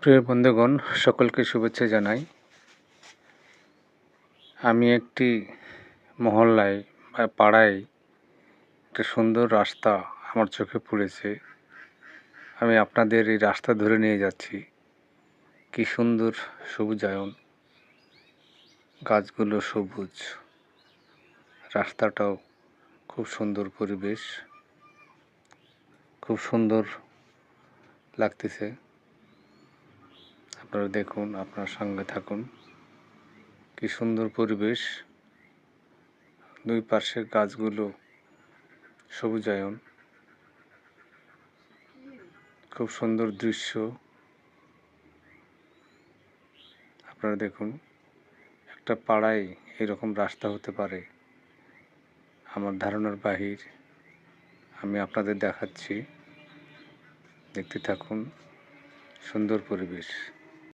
প্রিয় বন্ধুগণ, সকলকে শুভেচ্ছা জানাই। আমি একটি মহল্লায় বা পাড়ায় একটা সুন্দর রাস্তা আমার চোখে পড়েছে। আমি আপনাদের এই রাস্তা ধরে নিয়ে যাচ্ছি। কি সুন্দর সবুজায়ন, গাছগুলো সবুজ, রাস্তাটাও খুব সুন্দর, পরিবেশ খুব সুন্দর লাগতেছে। আপনারা দেখুন, আপনার সঙ্গে থাকুন। কি সুন্দর পরিবেশ, দুই পাশের গাছগুলো সবুজায়ন, খুব সুন্দর দৃশ্য। আপনারা দেখুন, একটা পাড়ায় এরকম রাস্তা হতে পারে আমার ধারণার বাহির। আমি আপনাদের দেখাচ্ছি, দেখতে থাকুন। সুন্দর পরিবেশ।